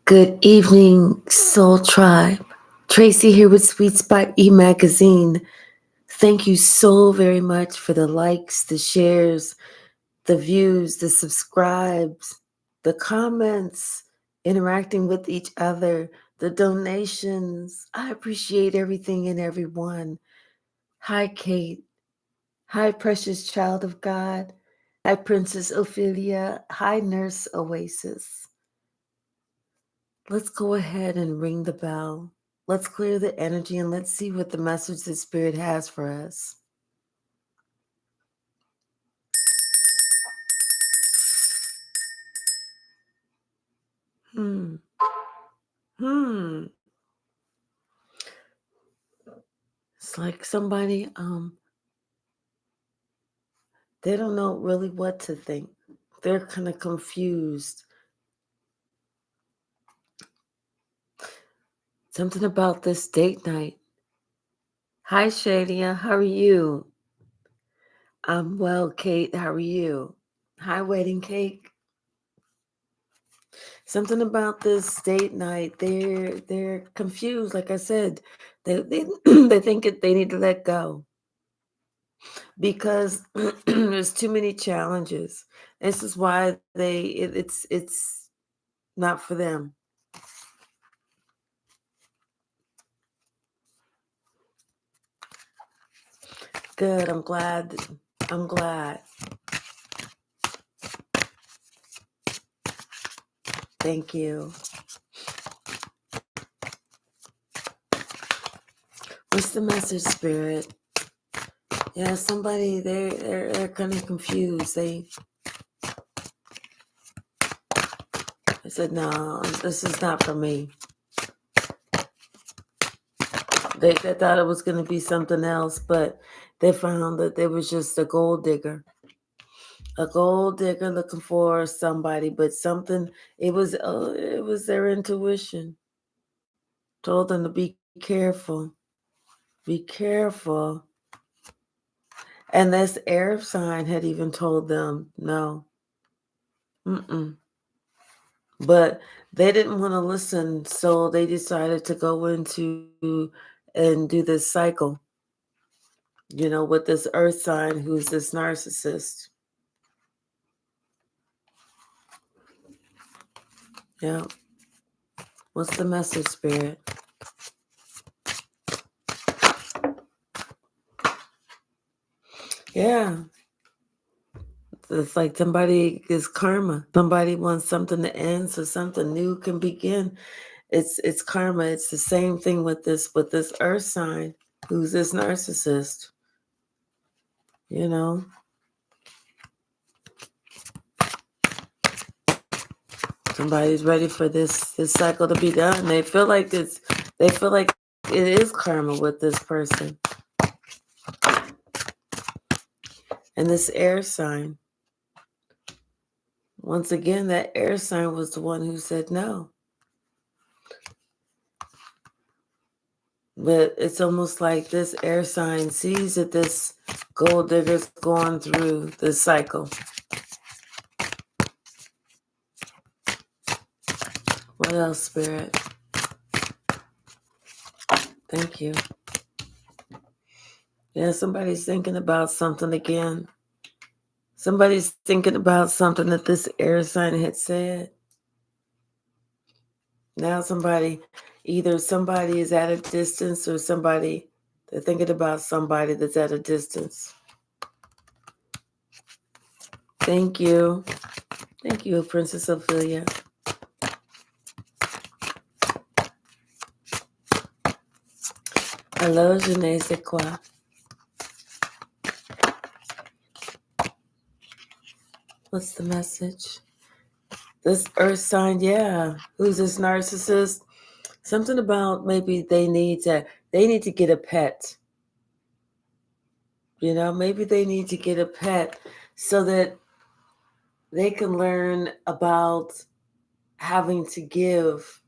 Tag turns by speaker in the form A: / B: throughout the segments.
A: Good evening, Soul Tribe. Tracy here with Sweet Spot e-magazine. Thank you so very much for the likes, the shares, the views, the subscribes, the comments, interacting with each other, the donations. I appreciate everything and everyone. Hi, Kate. Hi, precious child of God. Hi, Princess Ophelia. Hi, Nurse Oasis. Let's go ahead and ring the bell. Let's clear the energy and let's see what the message the Spirit has for us. Hmm. Hmm. It's like somebody, they don't know really what to think. They're kind of confused. Something about this date night. Hi, Shadia. How are you? I'm well, Kate. How are you? Hi, Wedding Cake. Something about this date night. They're confused. Like I said, they they think they need to let go because there's too many challenges. This is why it's not for them. Good. I'm glad. I'm glad. Thank you. What's the message, Spirit? Yeah, somebody they're kind of confused. They said, no, this is not for me. They thought it was going to be something else, but they found that they was just a gold digger. A gold digger looking for somebody, but something, it was their intuition. Told them to be careful. Be careful. And this Arab sign had even told them, no. Mm-mm. But they didn't want to listen, so they decided to go into and do this cycle, with this earth sign who's this narcissist. Yeah. What's the message, Spirit? Yeah. It's like somebody is karma. Somebody wants something to end so something new can begin. It's karma. It's the same thing with this earth sign who's this narcissist. Somebody's ready for this cycle to be done. They feel like it is karma with this person. And this air sign. Once again, that air sign was the one who said no. But it's almost like this air sign sees that this gold digger's going through this cycle. What else, Spirit? Thank you. Yeah, somebody's thinking about something again. Somebody's thinking about something that this air sign had said. Now either somebody is at a distance or they're thinking about somebody that's at a distance. Thank you. Thank you, Princess Ophelia. Hello, je ne sais quoi. What's the message? This earth sign, yeah. Who's this narcissist? Something about maybe they need to get a pet. Maybe they need to get a pet so that they can learn about having to give,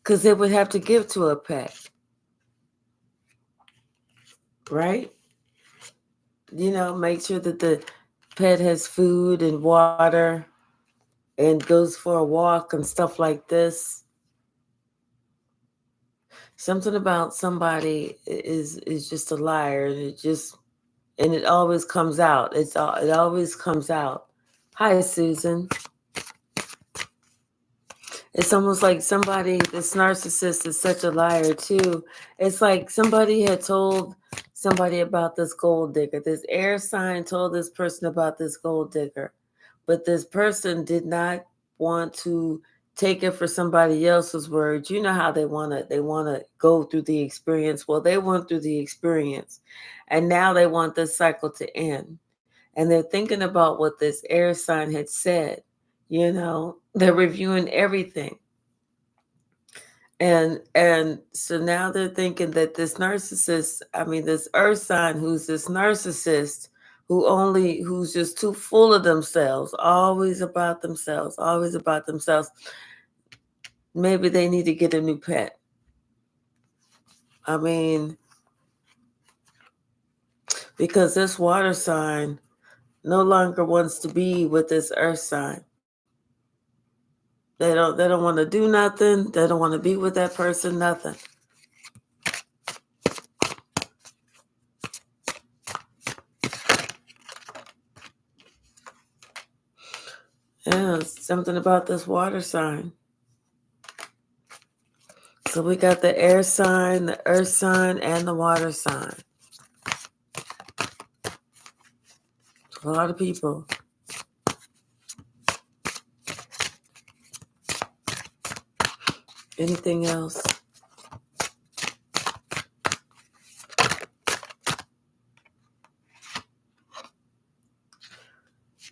A: because they would have to give to a pet, right? Make sure that the pet has food and water, and goes for a walk and stuff like this. Something about somebody is just a liar, and it always comes out. It always comes out. Hi, Susan. It's almost like somebody, this narcissist is such a liar too. It's like somebody had told somebody about this gold digger. This air sign told this person about this gold digger, but this person did not want to take it for somebody else's words. You know how they want to go through the experience. Well, they went through the experience, and now they want this cycle to end. And they're thinking about what this air sign had said. They're reviewing everything. And so now they're thinking that this narcissist, this earth sign, who's this narcissist, who's just too full of themselves, always about themselves, maybe they need to get a new pet. Because this water sign no longer wants to be with this earth sign. They don't want to do nothing. They don't want to be with that person, nothing. Yeah, something about this water sign. So we got the air sign, the earth sign, and the water sign. A lot of people. Anything else?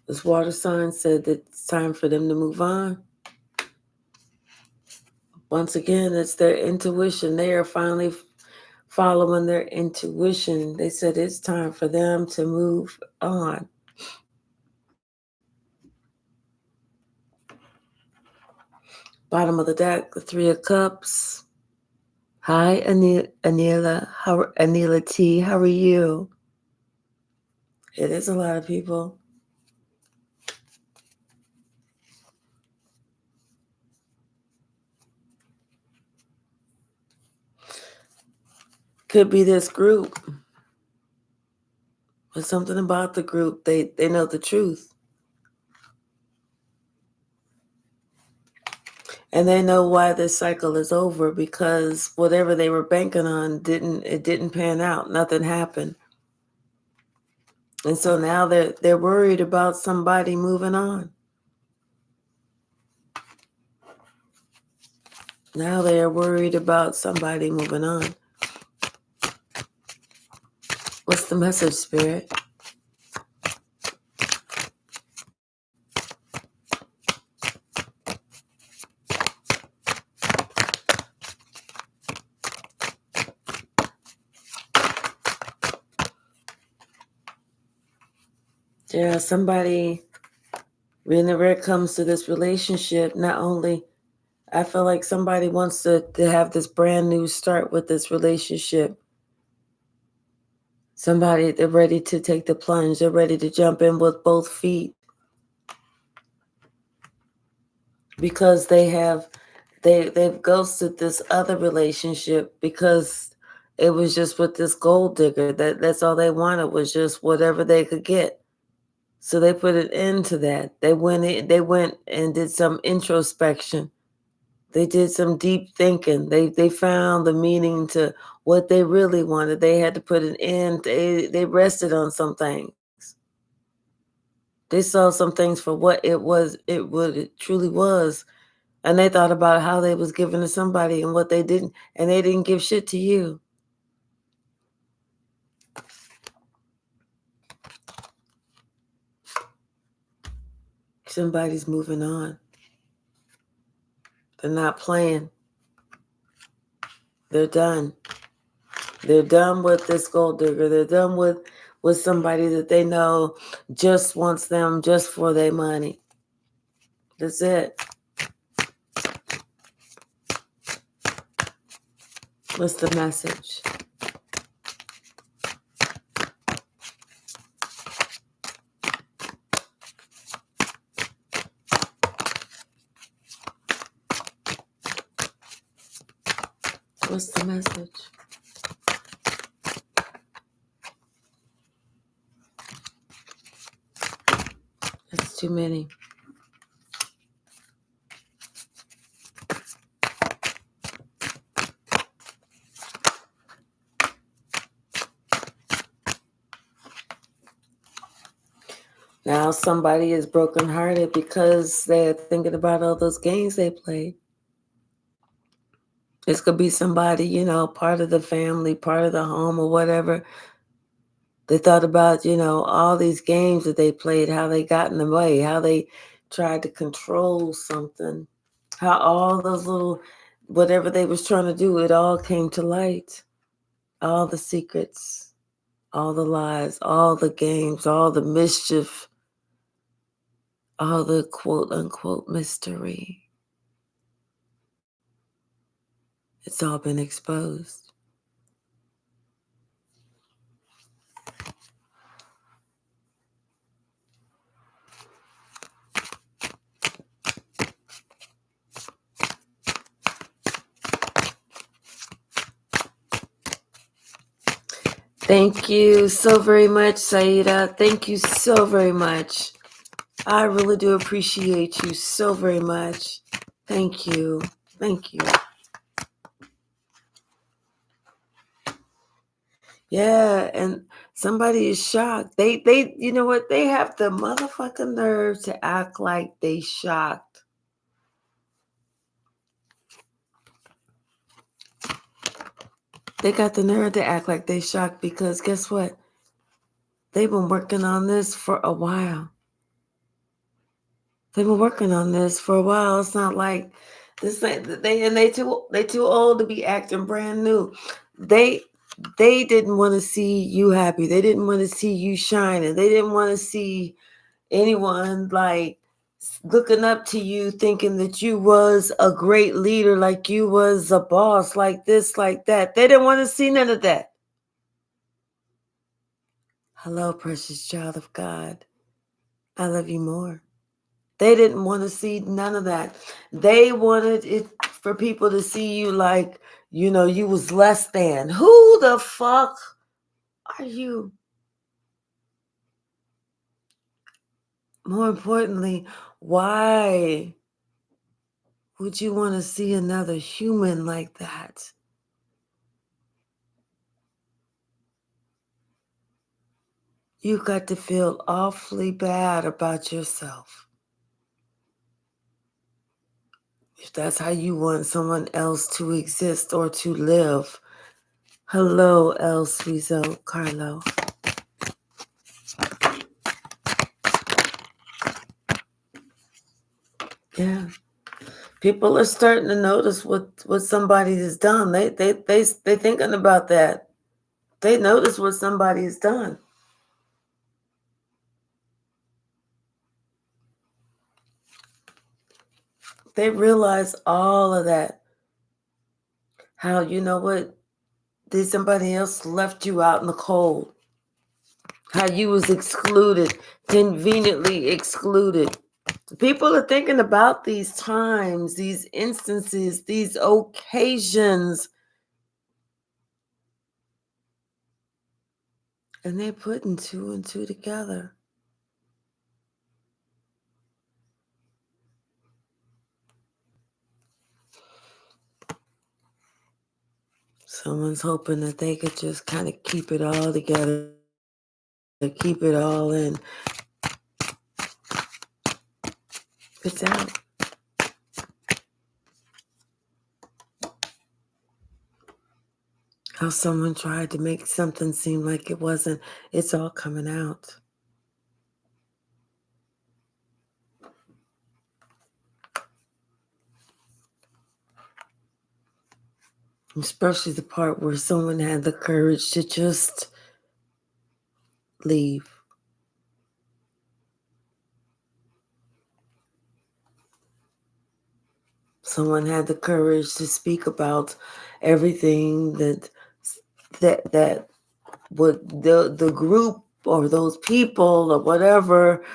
A: This water sign said that it's time for them to move on. Once again, it's their intuition. They are finally following their intuition. They said it's time for them to move on. Bottom of the deck, the Three of Cups. Hi, Anila T. How are you? It is a lot of people. Could be this group. But something about the group, they know the truth. And they know why this cycle is over, because whatever they were banking on didn't pan out. Nothing happened. And so now they're worried about somebody moving on. Now they are worried about somebody moving on. What's the message, Spirit? Yeah, somebody, whenever it comes to this relationship, not only, I feel like somebody wants to have this brand new start with this relationship. Somebody, they're ready to take the plunge. They're ready to jump in with both feet. Because they've ghosted this other relationship because it was just with this gold digger. That's all they wanted, was just whatever they could get. So they put an end to that. They went and did some introspection. They did some deep thinking. They found the meaning to what they really wanted. They had to put an end. They rested on some things. They saw some things for what it truly was. And they thought about how they was giving to somebody and what they didn't. And they didn't give shit to you. Somebody's moving on. They're not playing. They're done. They're done with this gold digger. They're done with somebody that they know just wants them just for their money. That's it. What's the message? What's the message? That's too many. Now somebody is brokenhearted because they're thinking about all those games they played. This could be somebody, part of the family, part of the home or whatever. They thought about, all these games that they played, how they got in the way, how they tried to control something, how all those little, whatever they was trying to do, it all came to light. All the secrets, all the lies, all the games, all the mischief, all the quote unquote mystery. It's all been exposed. Thank you so very much, Saida. Thank you so very much. I really do appreciate you so very much. Thank you. Thank you. Yeah, and somebody is shocked. They, you know what? They have the motherfucking nerve to act like they shocked. They got the nerve to act like they shocked because guess what? They've been working on this for a while. They've been working on this for a while. It's not like this they too old to be acting brand new. They didn't want to see you happy. They didn't want to see you shining. They didn't want to see anyone like looking up to you, thinking that you was a great leader, like you was a boss, like this, like that. They didn't want to see none of that. Hello, precious child of God. I love you more. They didn't want to see none of that. They wanted it for people to see you like, you was less than. Who the fuck are you? More importantly, why would you want to see another human like that? You got to feel awfully bad about yourself. If that's how you want someone else to exist or to live. Hello, El Suizo Carlo. Yeah. People are starting to notice what somebody has done. They thinking about that. They notice what somebody has done. They realize all of that. How, did somebody else left you out in the cold? How you was excluded, conveniently excluded. People are thinking about these times, these instances, these occasions. And they're putting two and two together. Someone's hoping that they could just kind of keep it all together, keep it all in. It's out. How someone tried to make something seem like it wasn't. It's all coming out. Especially the part where someone had the courage to just leave. Someone had the courage to speak about everything that what the group or those people or whatever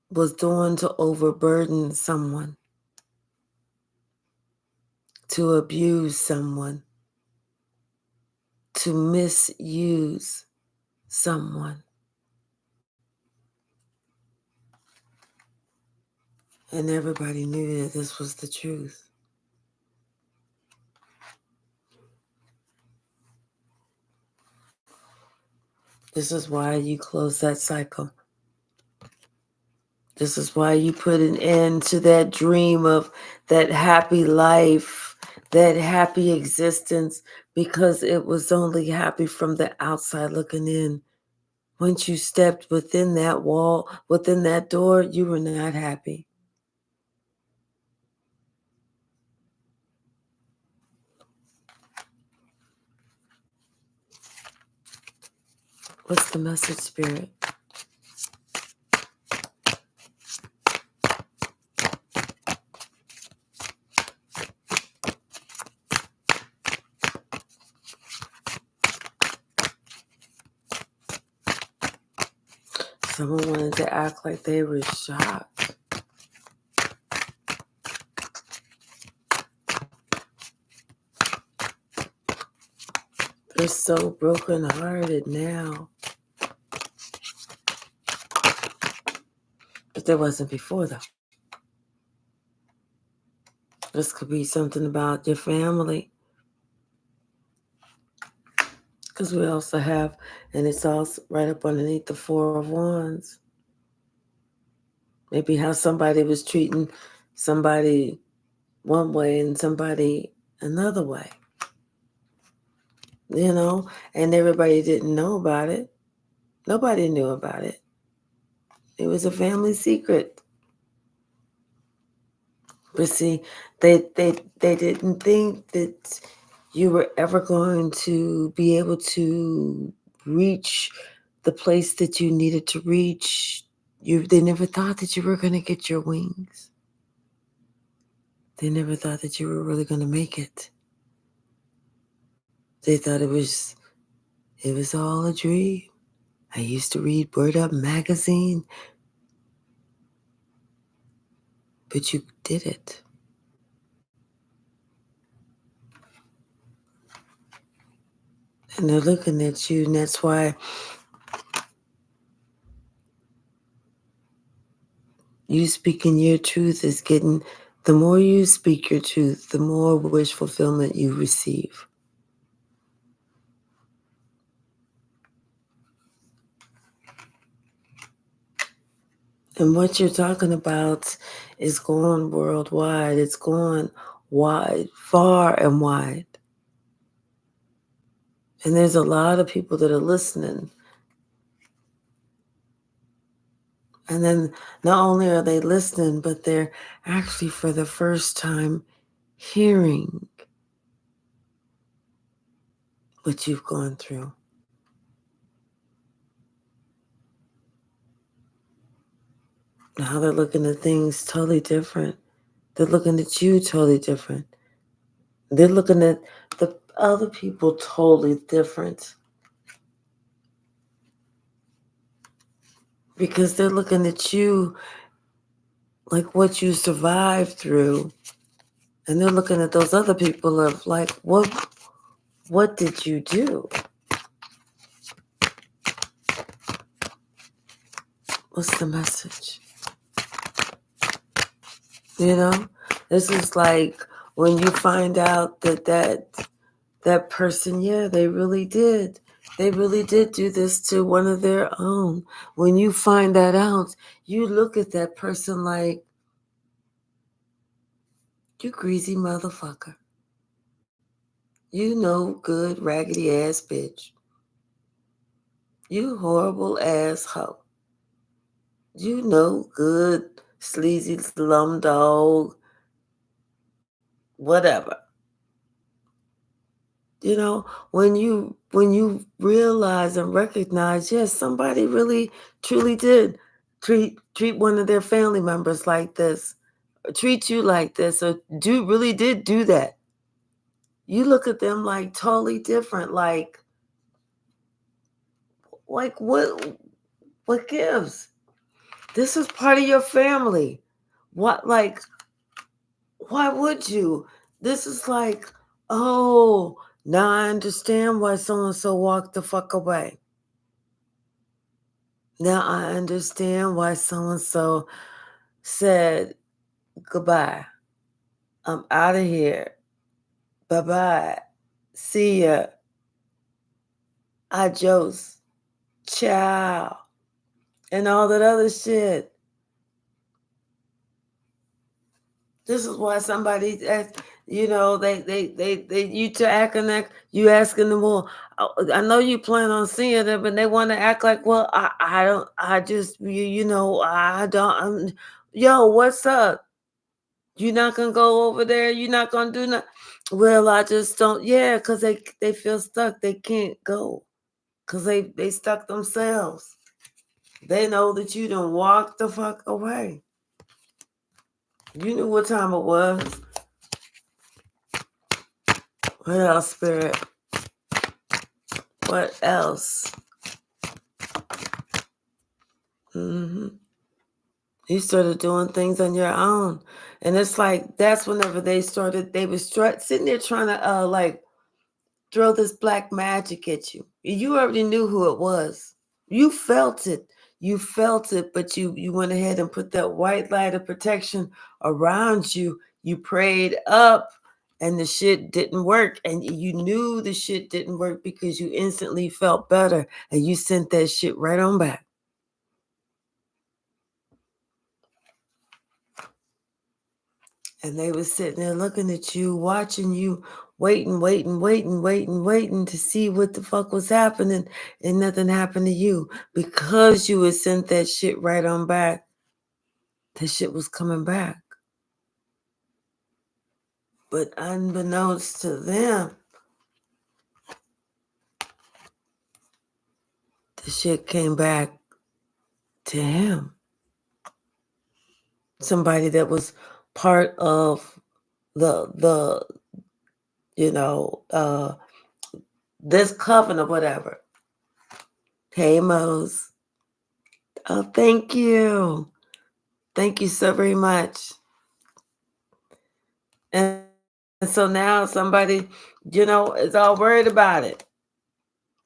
A: was doing to overburden someone, to abuse someone, to misuse someone. And everybody knew that this was the truth. This is why you close that cycle. This is why you put an end to that dream of that happy life, that happy existence, because it was only happy from the outside looking in. Once you stepped within that wall, within that door, you were not happy. What's the message, Spirit? Someone wanted to act like they were shocked. They're so brokenhearted now. But there wasn't before, though. This could be something about your family. Because we also have, and it's also right up underneath the Four of Wands. Maybe how somebody was treating somebody one way and somebody another way. You know, and everybody didn't know about it. Nobody knew about it. It was a family secret. But see, they didn't think that you were ever going to be able to reach the place that you needed to reach. They never thought that you were going to get your wings. They never thought that you were really going to make it. They thought it was all a dream. I used to read Word Up magazine, but you did it. And they're looking at you, and that's why you speaking your truth is getting, the more you speak your truth, the more wish fulfillment you receive. And what you're talking about is going worldwide. It's going wide, far and wide. And there's a lot of people that are listening. And then not only are they listening, but they're actually for the first time hearing what you've gone through. Now they're looking at things totally different. They're looking at you totally different. They're looking at the other people totally different. Because they're looking at you like what you survived through. And they're looking at those other people of like, what did you do? What's the message? You know, this is like when you find out that person, yeah, they really did. They really did do this to one of their own. When you find that out, you look at that person like, you greasy motherfucker. You no good raggedy ass bitch. You horrible ass hoe. You no good sleazy slum dog. Whatever. You know, when you realize and recognize, yes, somebody really truly did treat one of their family members like this, or treat you like this, or really did do that. You look at them like totally different, like what gives? This is part of your family. What, like, why would you? This is like, oh, now I understand why so-and-so walked the fuck away. Now I understand why so-and-so said goodbye. I'm out of here. Bye-bye. See ya. Adios. Ciao. And all that other shit. This is why somebody, you to acting like you asking them, well, I know you plan on seeing them, but they want to act like, well, I don't, I just, I don't, yo, what's up? You not gonna go over there? You not gonna do nothing? Well, I just don't, yeah, because they feel stuck. They can't go because they stuck themselves. They know that you done walk the fuck away. You knew what time it was. What else, Spirit? What else? You started doing things on your own. And it's like, that's whenever they was sitting there trying to, throw this black magic at you. You already knew who it was. You felt it. You felt it, but you went ahead and put that white light of protection around you. You prayed up and the shit didn't work. And you knew the shit didn't work because you instantly felt better and you sent that shit right on back. And they was sitting there looking at you, watching you, waiting to see what the fuck was happening, and nothing happened to you because you had sent that shit right on back. The shit was coming back. But unbeknownst to them, the shit came back to him. Somebody that was part of the this covenant, whatever. Hey, Mose. Oh, thank you. Thank you so very much. And so now somebody, is all worried about it.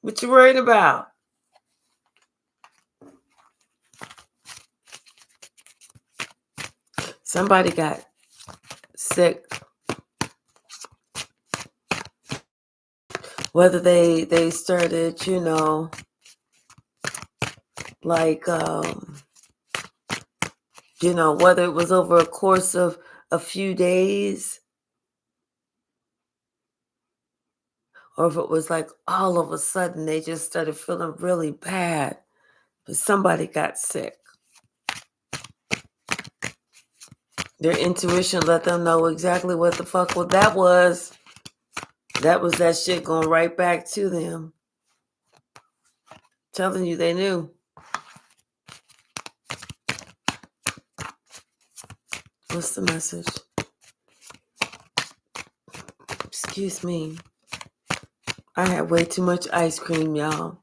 A: What you worried about? Somebody got sick. Whether they started, whether it was over a course of a few days, or if it was like all of a sudden they just started feeling really bad, but somebody got sick. Their intuition let them know exactly what the fuck that was. That was that shit going right back to them. Telling you they knew. What's the message? Excuse me. I had way too much ice cream, y'all.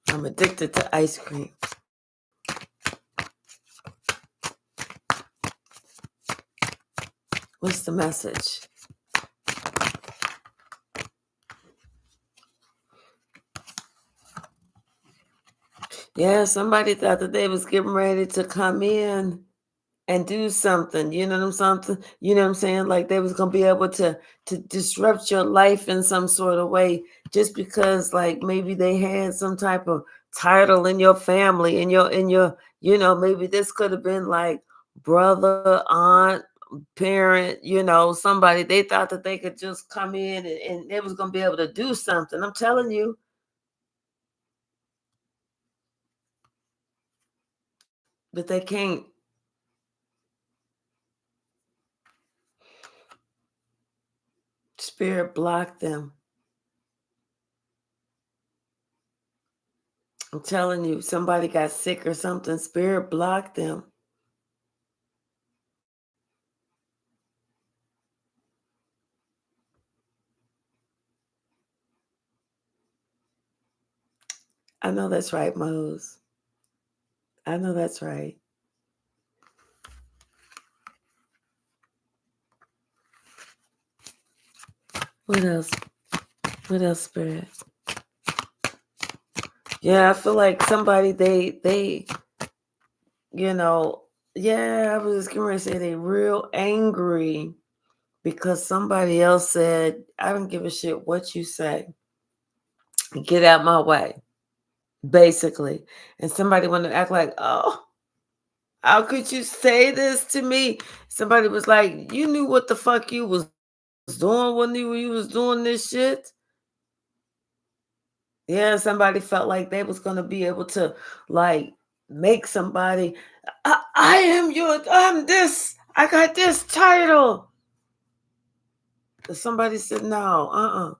A: I'm addicted to ice cream. What's the message? Yeah, somebody thought that they was getting ready to come in and do something. You know what I'm saying? Like they was gonna be able to disrupt your life in some sort of way just because like maybe they had some type of title in your family, in your maybe this could have been like brother, aunt, parent, somebody. They thought that they could just come in and they was gonna be able to do something. I'm telling you. But they can't. Spirit blocked them. I'm telling you, somebody got sick or something. Spirit blocked them. I know that's right, Mose. I know that's right. What else? What else, Spirit? Yeah, I feel like somebody they yeah, I was just gonna say they real angry because somebody else said, I don't give a shit what you say. Get out my way. Basically. And somebody want to act like, oh, how could you say this to me? Somebody was like, you knew what the fuck you was doing when you was doing this shit. Yeah, somebody felt like they was gonna be able to like make somebody. I'm this. I got this title. Somebody said no.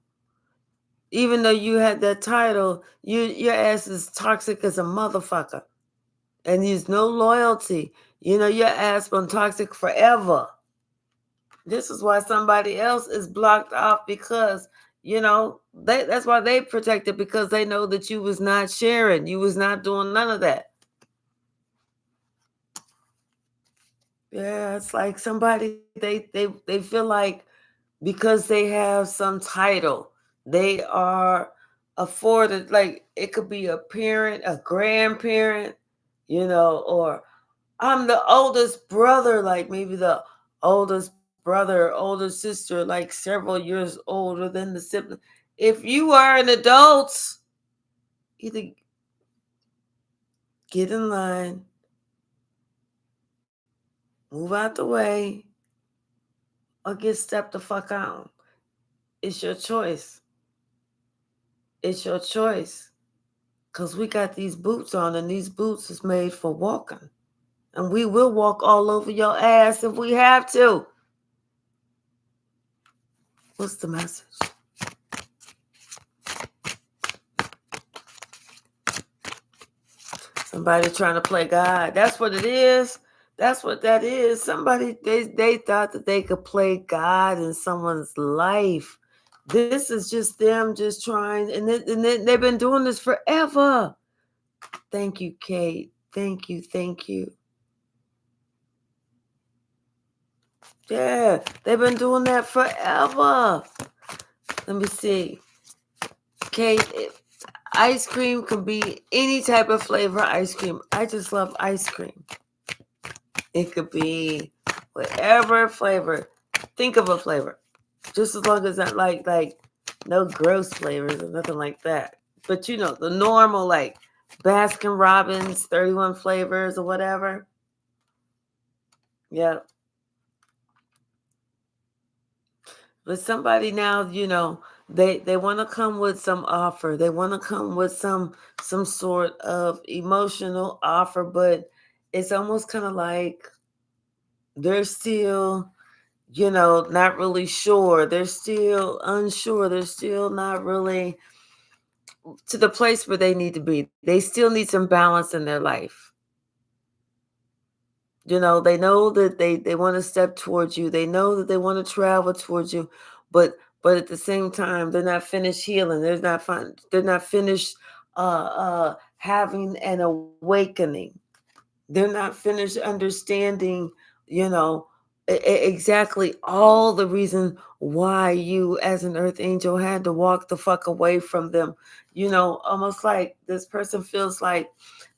A: Even though you had that title, your ass is toxic as a motherfucker, and there's no loyalty. Your ass been toxic forever. This is why somebody else is blocked off because that's why they protected, because they know that you was not sharing, you was not doing none of that. Yeah, it's like somebody they feel like because they have some title, they are afforded, like it could be a parent, a grandparent, or I'm the oldest brother, like maybe the oldest brother, older sister, like several years older than the sibling. If you are an adult, either get in line, move out the way, or get stepped the fuck out. It's your choice. It's your choice. Because we got these boots on, and these boots is made for walking. And we will walk all over your ass if we have to. What's the message? Somebody trying to play God. That's what it is. That's what that is. Somebody, they thought that they could play God in someone's life. This is just them just trying, and they've been doing this forever. Thank you, Kate. Thank you. Thank you. Yeah, they've been doing that forever. Let me see. Kate, ice cream can be any type of flavor ice cream. I just love ice cream. It could be whatever flavor. Think of a flavor. Just as long as not like no gross flavors or nothing like that. But the normal, like Baskin Robbins, 31 flavors or whatever. Yeah. But somebody now, they want to come with some offer. They want to come with some sort of emotional offer, but it's almost kind of like they're still, not really sure. They're still unsure. They're still not really to the place where they need to be. They still need some balance in their life. They know that they want to step towards you. They know that they want to travel towards you, but at the same time, they're not finished healing. They're not finished having an awakening. They're not finished understanding, you know, exactly all the reason why you, as an earth angel, had to walk the fuck away from them. Almost like this person feels like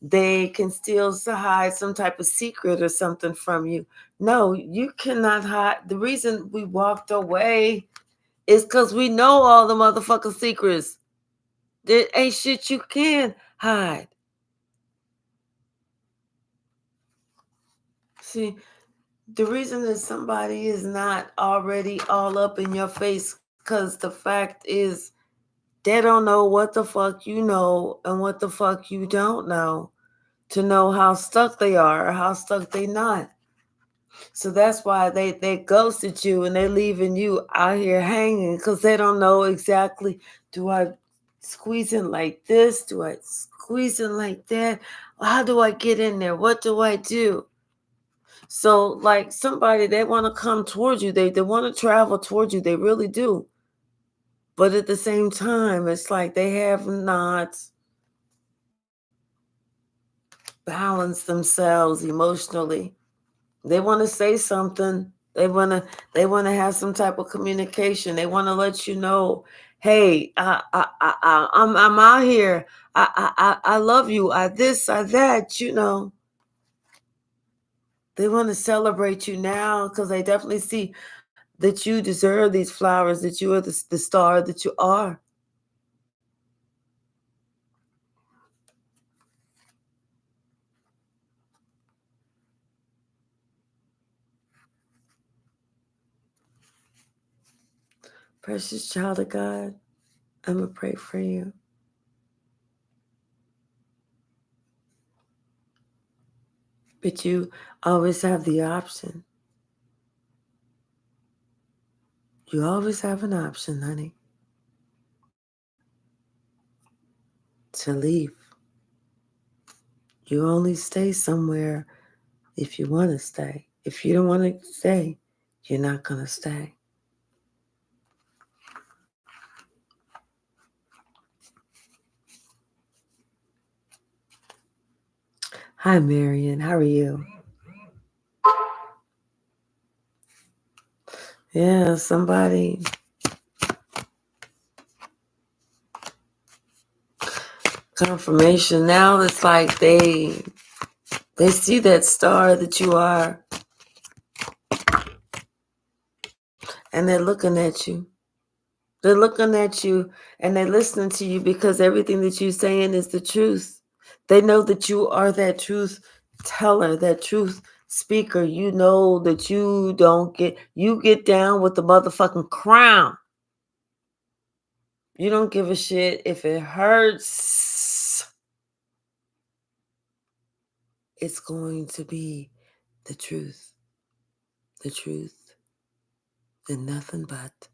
A: they can still hide some type of secret or something from you. No, you cannot hide. The reason we walked away is because we know all the motherfucking secrets. There ain't shit you can hide. See, the reason that somebody is not already all up in your face, because the fact is they don't know what the fuck you know and what the fuck you don't know to know how stuck they are or how stuck they not. So that's why they ghosted you and they leaving you out here hanging, because they don't know exactly, do I squeeze in like this? Do I squeeze in like that? How do I get in there? What do I do? So, like somebody, they want to come towards you. They want to travel towards you. They really do. But at the same time, it's like they have not balanced themselves emotionally. They want to say something, They wanna have some type of communication. They wanna let you know, hey, I'm out here. I love you. I this, I that. They want to celebrate you now because they definitely see that you deserve these flowers. That you are the star that you are. Precious child of God, I'm gonna pray for you. But you always have the option. You always have an option, honey, to leave. You only stay somewhere if you want to stay. If you don't want to stay, you're not going to stay. Hi, Marion. How are you? Yeah, somebody. Confirmation. Now it's like they see that star that you are, and they're looking at you. They're looking at you and they're listening to you because everything that you're saying is the truth. They know that you are that truth teller, that truth speaker. You know that you get down with the motherfucking crown. You don't give a shit if it hurts. It's going to be the truth. The truth. And nothing but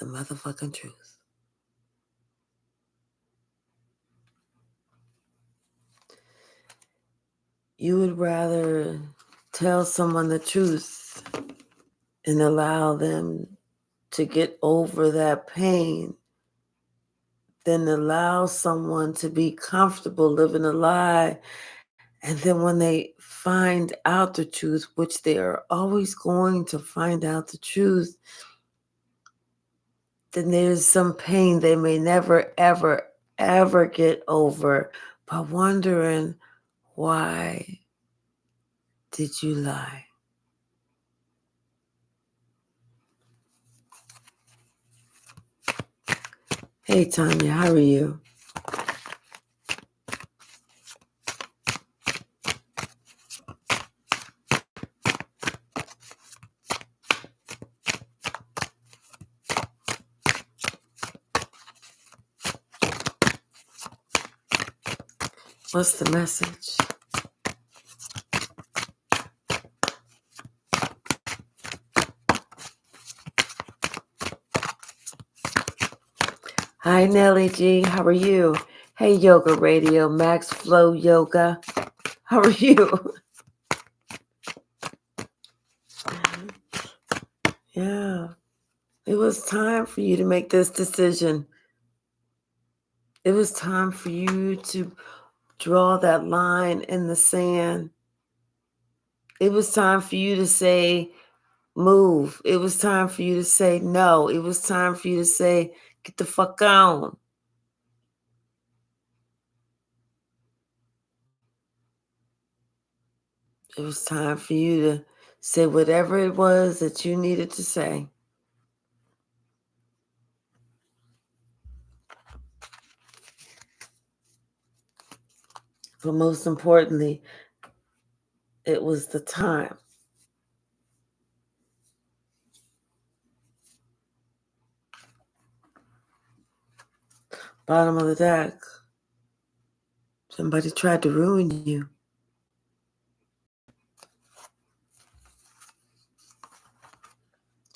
A: the motherfucking truth. You would rather tell someone the truth and allow them to get over that pain than allow someone to be comfortable living a lie. And then when they find out the truth, which they are always going to find out the truth, then there's some pain they may never, ever, ever get over by wondering, why did you lie? Hey, Tanya, how are you? What's the message? Hi, Nellie G. How are you? Hey, Yoga Radio, Max Flow Yoga. How are you? Yeah. It was time for you to make this decision. It was time for you to draw that line in the sand. It was time for you to say, move. It was time for you to say no. It was time for you to say, get the fuck on. It was time for you to say whatever it was that you needed to say. But most importantly, it was the time. Bottom of the deck. Somebody tried to ruin you.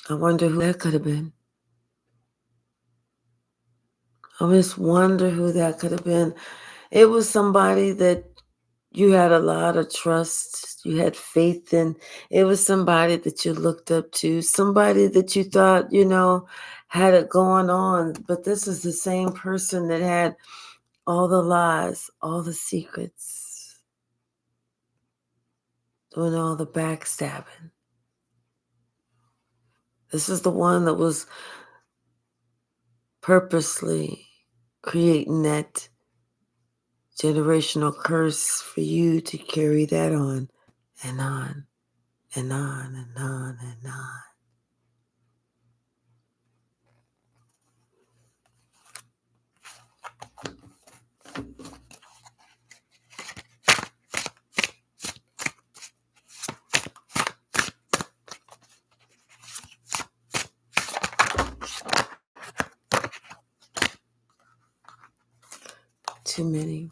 A: I wonder who that could have been. I just wonder who that could have been. It was somebody that you had a lot of trust, you had faith in. It was somebody that you looked up to, somebody that you thought, had it going on. But this is the same person that had all the lies, all the secrets, doing all the backstabbing. This is the one that was purposely creating that generational curse for you to carry that on and on and on and on and on. Too many.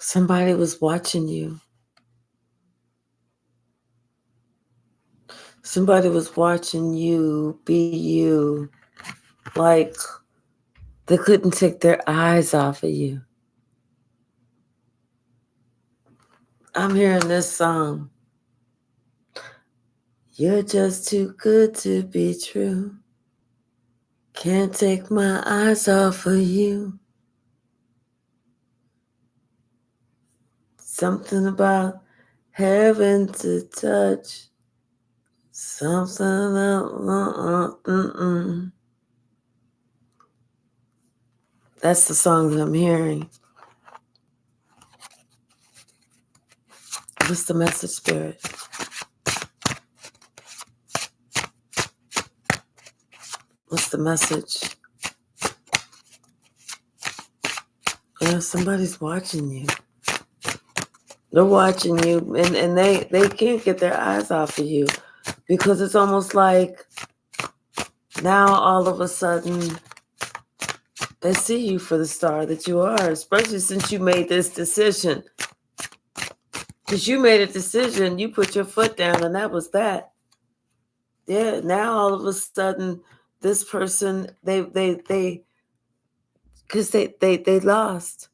A: Somebody was watching you. Somebody was watching you be you. Like they couldn't take their eyes off of you. I'm hearing this song. You're just too good to be true. Can't take my eyes off of you. Something about heaven to touch. Something That's the song that I'm hearing. What's the message, Spirit? What's the message? Yeah, somebody's watching you. They're watching you, and they can't get their eyes off of you because it's almost like now all of a sudden they see you for the star that you are, especially since you made this decision. Because you made a decision, you put your foot down, and that was that. Yeah, now all of a sudden, this person, because they lost.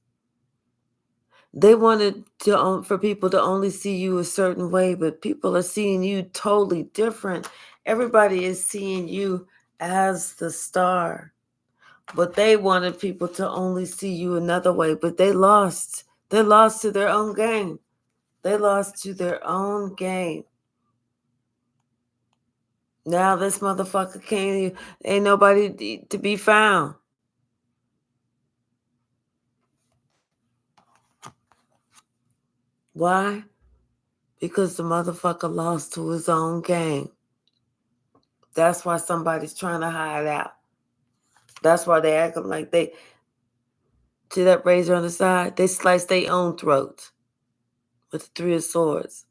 A: They wanted to for people to only see you a certain way, but people are seeing you totally different. Everybody is seeing you as the star, but they wanted people to only see you another way, but they lost. They lost to their own game. They lost to their own game. Now this motherfucker ain't nobody to be found. Why? Because the motherfucker lost to his own game. That's why somebody's trying to hide out. That's why they acting like they, see that razor on the side? They slice their own throat with the 3 of swords.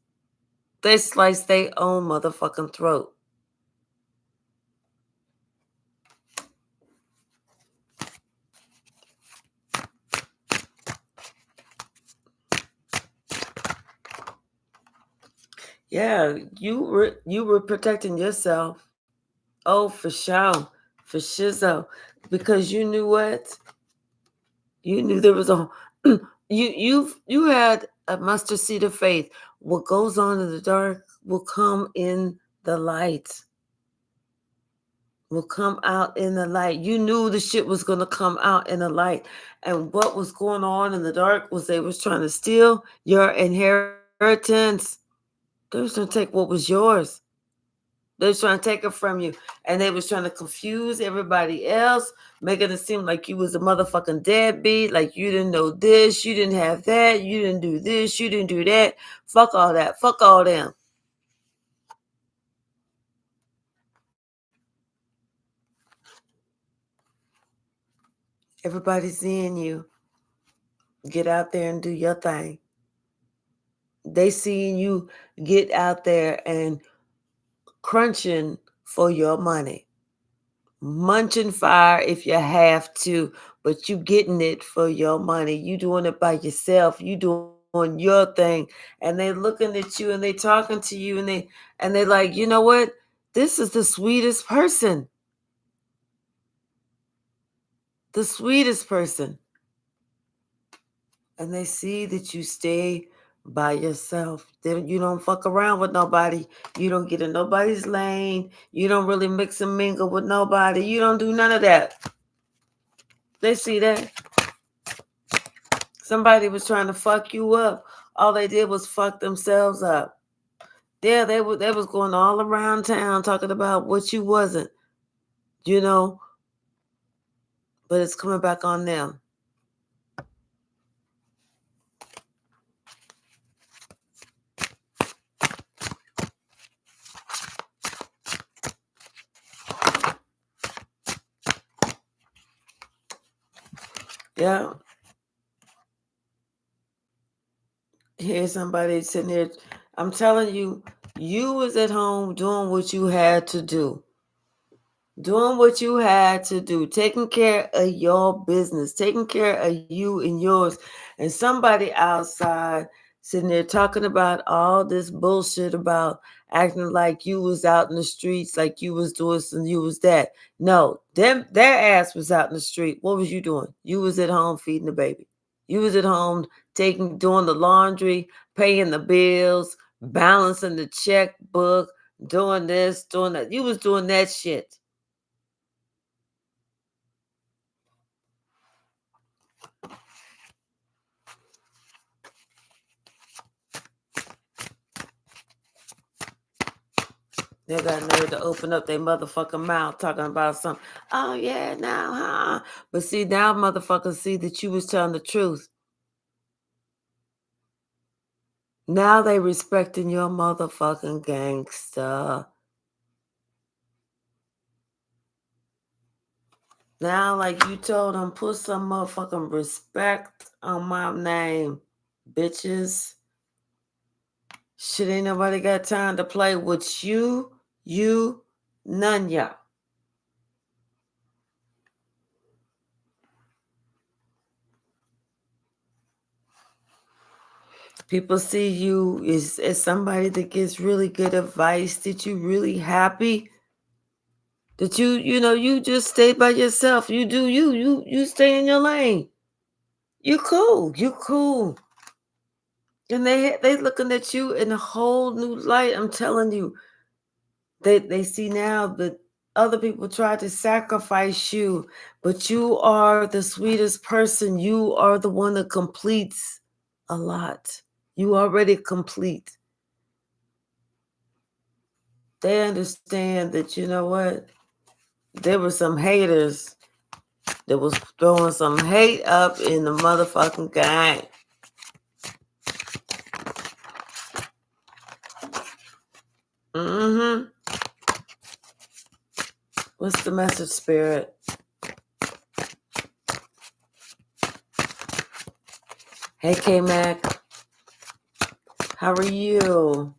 A: They slice their own motherfucking throat. Yeah, you were protecting yourself. Oh, for sure. For shizzo. Because you knew what? You knew there was a you had a mustard seed of faith. What goes on in the dark will come in the light. Will come out in the light. You knew the shit was gonna come out in the light. And what was going on in the dark was they was trying to steal your inheritance. They was trying to take what was yours. They was trying to take it from you. And they was trying to confuse everybody else, making it seem like you was a motherfucking deadbeat, like you didn't know this, you didn't have that, you didn't do this, you didn't do that. Fuck all that. Fuck all them. Everybody's seeing you. Get out there and do your thing. They seeing you get out there and crunching for your money. Munching fire if you have to, but you getting it for your money. You doing it by yourself. You doing your thing. And they looking at you and they talking to you and they like, you know what? This is the sweetest person. The sweetest person. And they see that you stay by yourself. Then you don't fuck around with nobody. You don't get in nobody's lane. You don't really mix and mingle with nobody. You don't do none of that. They see that. Somebody was trying to fuck you up. All they did was fuck themselves up. Yeah, they was going all around town talking about what you wasn't, you know, but it's coming back on them. Yeah. Here's somebody sitting there. I'm telling you, you was at home doing what you had to do. Doing what you had to do, taking care of your business, taking care of you and yours, and somebody outside sitting there talking about all this bullshit about acting like you was out in the streets, like you was doing some, you was that. No, their ass was out in the street. What was you doing? You was at home feeding the baby. You was at home doing the laundry, paying the bills, balancing the checkbook, doing this, doing that. You was doing that shit. They got nerve to open up their motherfucking mouth talking about something. Oh yeah, now, huh? But see, now motherfuckers see that you was telling the truth. Now they respecting your motherfucking gangster. Now, like you told them, put some motherfucking respect on my name, bitches. Shit, ain't nobody got time to play with you, none y'all. People see you as somebody that gives really good advice, that you really happy, that you just stay by yourself. You do you stay in your lane. You cool. And they looking at you in a whole new light. I'm telling you. They see now that other people try to sacrifice you, but you are the sweetest person. You are the one that completes a lot. You already complete. They understand that, you know what? There were some haters that was throwing some hate up in the motherfucking game. Mm-hmm. What's the message, Spirit? Hey, K-Mac. How are you?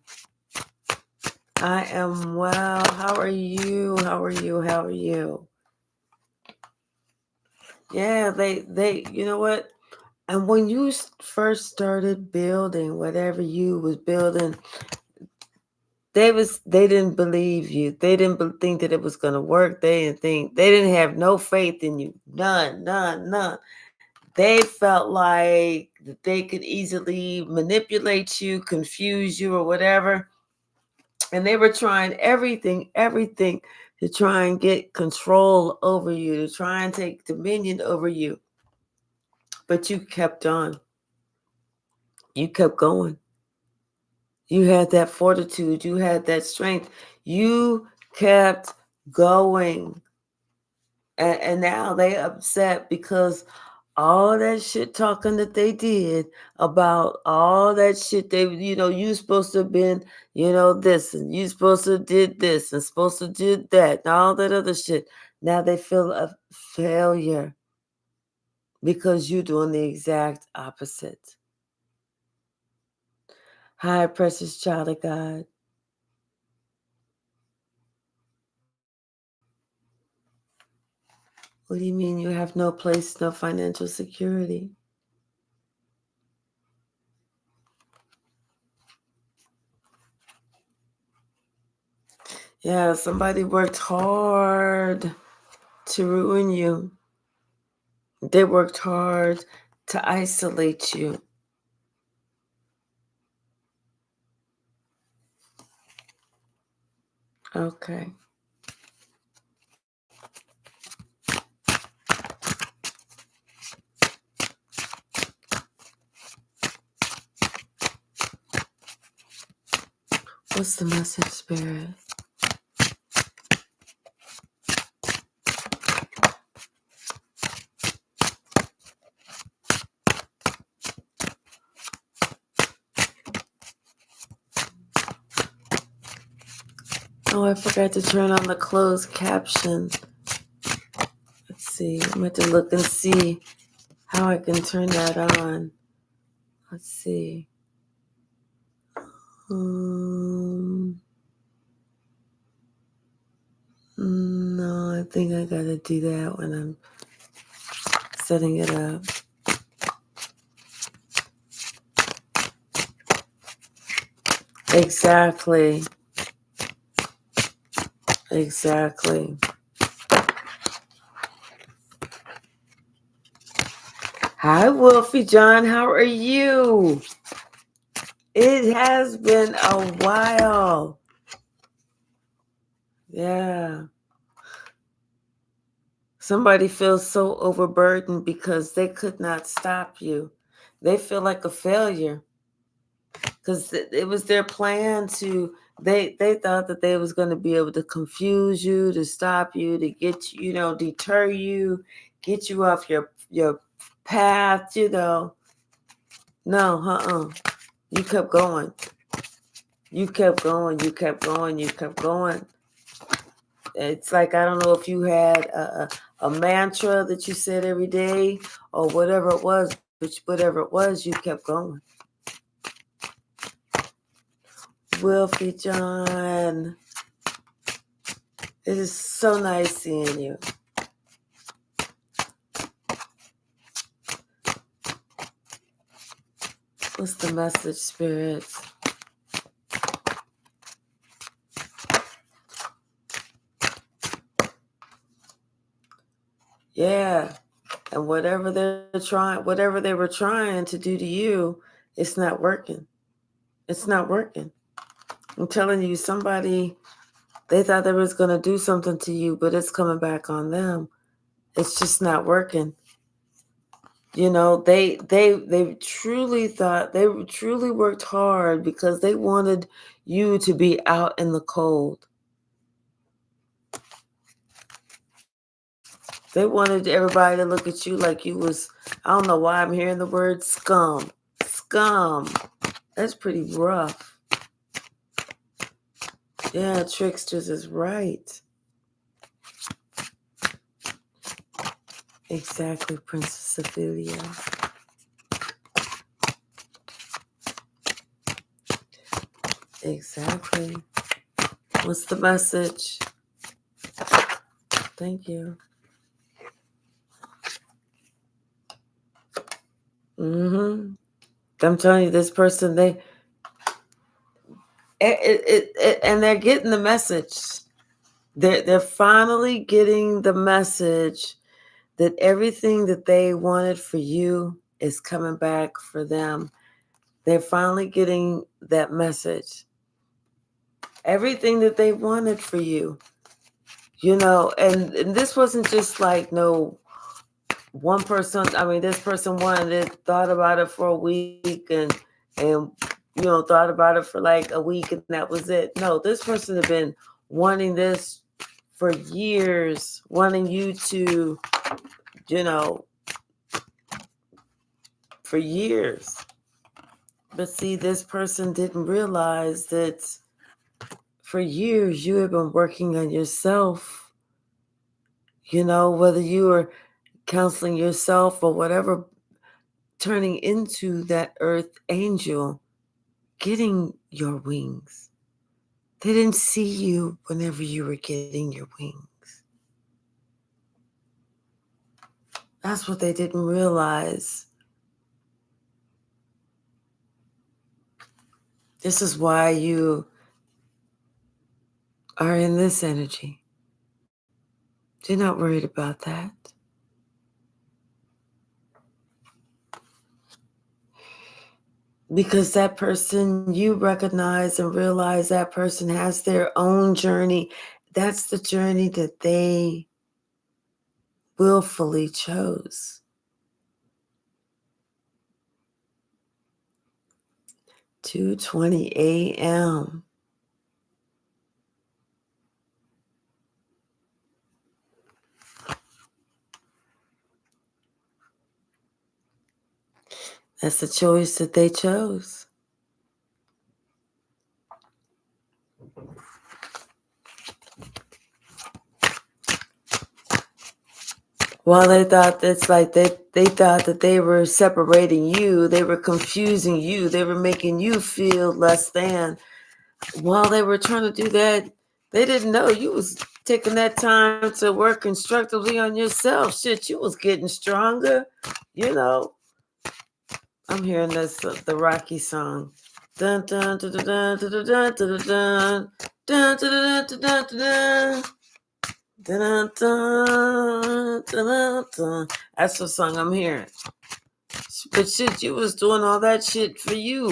A: I am well. How are you? How are you? How are you? Yeah, they, you know what? And when you first started building whatever you was building, they didn't believe you. They didn't think that it was gonna work. They didn't have no faith in you. None. They felt like that they could easily manipulate you, confuse you, or whatever. And they were trying everything to try and get control over you, to try and take dominion over you. But you kept on. You kept going. You had that fortitude. You had that strength. You kept going. And now they upset because all that shit talking that they did about all that shit you supposed to have been, this, and you supposed to have did this and supposed to did that and all that other shit. Now they feel a failure because you're doing the exact opposite. Hi, precious child of God. What do you mean you have no place, no financial security? Yeah, somebody worked hard to ruin you. They worked hard to isolate you. Okay. What's the message, Spirit? Oh, I forgot to turn on the closed caption. Let's see. I'm going to look and see how I can turn that on. Let's see. No, I think I got to do that when I'm setting it up. Exactly. Hi, Wolfie John. How are you? It has been a while. Yeah. Somebody feels so overburdened because they could not stop you. They feel like a failure because it was their plan to. They thought that they was going to be able to confuse you, to stop you, to get you, deter you, get you off your path. No, you kept going. You kept going. You kept going. You kept going. It's like, I don't know if you had a mantra that you said every day or whatever it was, but whatever it was, you kept going. Wilfie John, it is so nice seeing you. What's the message, spirits? Yeah. And whatever they were trying to do to you, it's not working. It's not working. I'm telling you, somebody, they thought they was going to do something to you, but it's coming back on them. It's just not working. They truly thought, they truly worked hard because they wanted you to be out in the cold. They wanted everybody to look at you like you was, I don't know why I'm hearing the word scum. Scum. That's pretty rough. Yeah, tricksters is right. Exactly, Princess Ophelia. Exactly. What's the message? Thank you. I'm telling you, this person, and they're getting the message. They're finally getting the message that everything that they wanted for you is coming back for them. They're finally getting that message. Everything that they wanted for you, and this wasn't just like no one person. I mean, this person wanted it, thought about it for a week and thought about it for like a week and that was it. No, this person had been wanting this for years, wanting you to, for years. But see, this person didn't realize that for years you have been working on yourself. Whether you were counseling yourself or whatever, turning into that earth angel, getting your wings. They didn't see you whenever you were getting your wings. That's what they didn't realize. This is why you are in this energy. You're not worried about that. Because that person, you recognize and realize that person has their own journey. That's the journey that they willfully chose. 2:20 a.m. That's the choice that they chose. Well, they thought it's like they thought that they were separating you, they were confusing you, they were making you feel less than. While they were trying to do that, they didn't know you was taking that time to work constructively on yourself. Shit, you was getting stronger. You know, I'm hearing this the Rocky song. Dun dun dun dun dun dun dun dun dun dun dun dun dun dun dun. Dun, dun, dun, dun. That's the song I'm hearing. But shit, you was doing all that shit for you.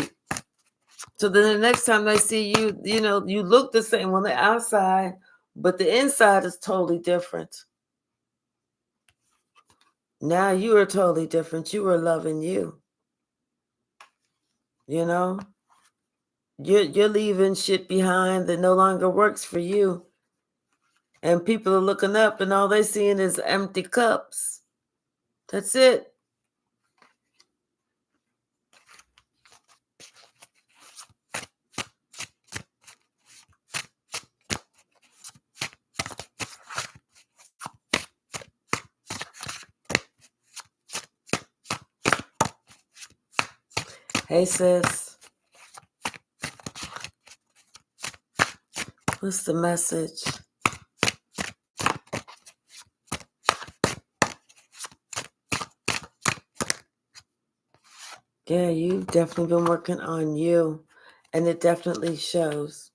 A: So then the next time they see you, you know, you look the same on the outside, but the inside is totally different. Now you are totally different. You are loving you. You know? You're leaving shit behind that no longer works for you. And people are looking up and all they seeing is empty cups. That's it. Hey sis, what's the message? Yeah, you've definitely been working on you, and it definitely shows.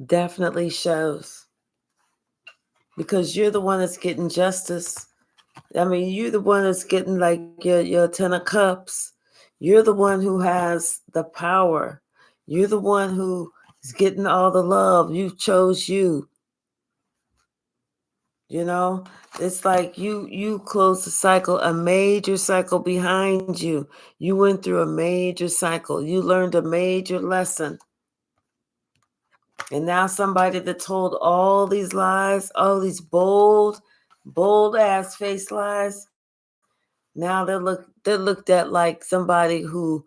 A: Definitely shows. Because you're the one that's getting justice. I mean, you're the one that's getting like your 10 of cups. You're the one who has the power. You're the one who is getting all the love. You chose you. You know, it's like you closed the cycle, a major cycle behind you. You went through a major cycle. You learned a major lesson. And now somebody that told all these lies, all these bold ass face lies, now they're looked at like somebody who,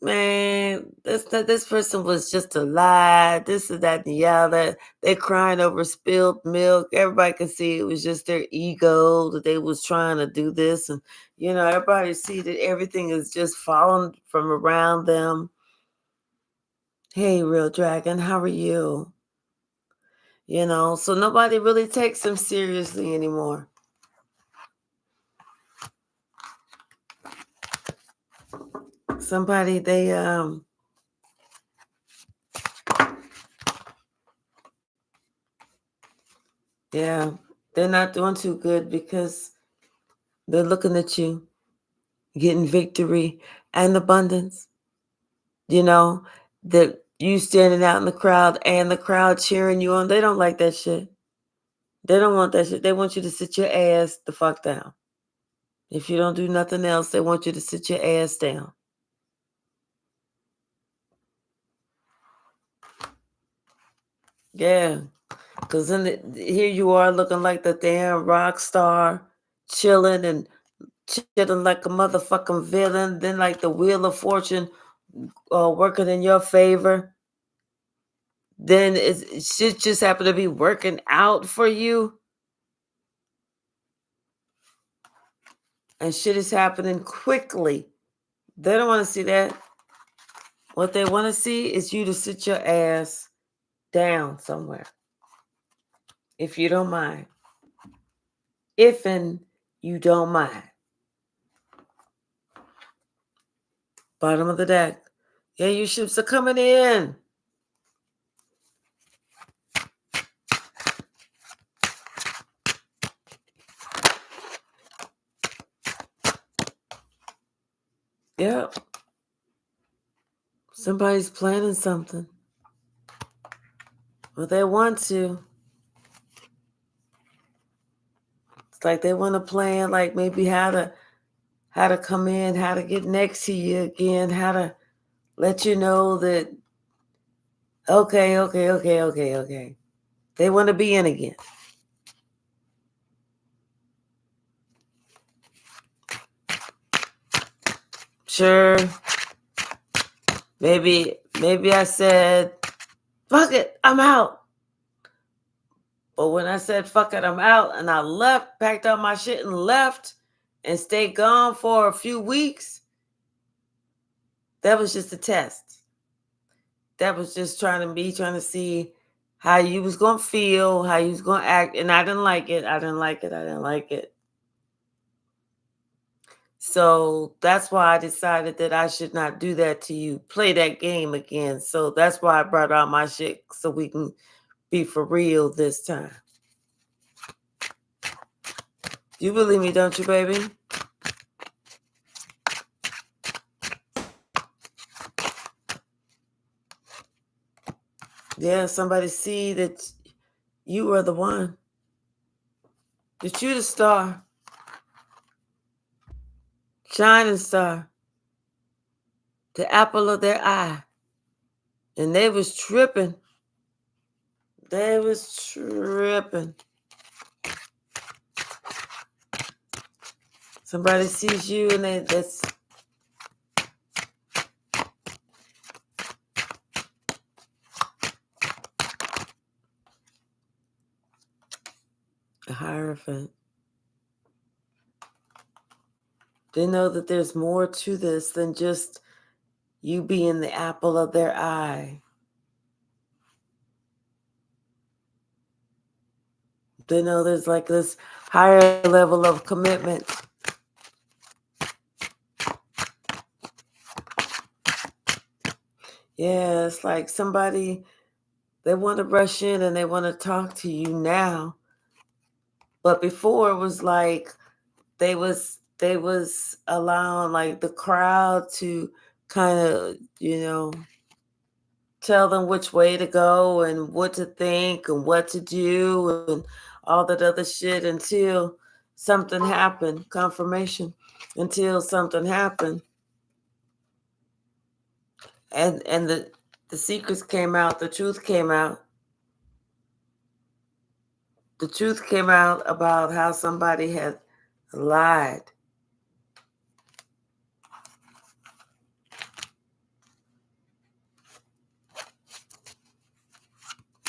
A: man, this person was just a lie. This is that and the other. They're crying over spilled milk. Everybody can see it was just their ego that they was trying to do this, and you know everybody see that everything is just falling from around them. Hey, real dragon, how are you? You know, so nobody really takes them seriously anymore. Somebody yeah, they're not doing too good because they're looking at you getting victory and abundance. You know, that you standing out in the crowd and the crowd cheering you on. They don't like that shit. They don't want that shit. They want you to sit your ass the fuck down. If you don't do nothing else, they want you to sit your ass down. Yeah. Because here you are looking like the damn rock star, chilling and chilling like a motherfucking villain. Then like the wheel of fortune working in your favor. Then it shit just happen to be working out for you. And shit is happening quickly. They don't want to see that. What they want to see is you to sit your ass down somewhere. If you don't mind. If and you don't mind. Bottom of the deck. Yeah, your ships are coming in. Yep. Somebody's planning something. Well, they want to. It's like they want to plan, like maybe how to come in, how to get next to you again, how to let you know that okay. They want to be in again. Sure. Maybe I said, fuck it, I'm out. But when I said, fuck it, I'm out, and I left, packed up my shit and left and stayed gone for a few weeks, that was just a test. That was just trying to see how you was going to feel, how you was going to act. And I didn't like it. So that's why I decided that I should not do that to you, play that game again. So that's why I brought out my shit, so we can be for real this time. You believe me, don't you, baby? Yeah, somebody see that you are the one. That you the star. Shining star. The apple of their eye. And they was tripping. Somebody sees you and that's a Hierophant. They know that there's more to this than just you being the apple of their eye. They know there's like this higher level of commitment. Yeah, it's like somebody, they want to rush in and they want to talk to you now. But before it was like they was allowing like the crowd to kind of, tell them which way to go and what to think and what to do and all that other shit until something happened, confirmation, until something happened. And the secrets came out, the truth came out. The truth came out about how somebody had lied.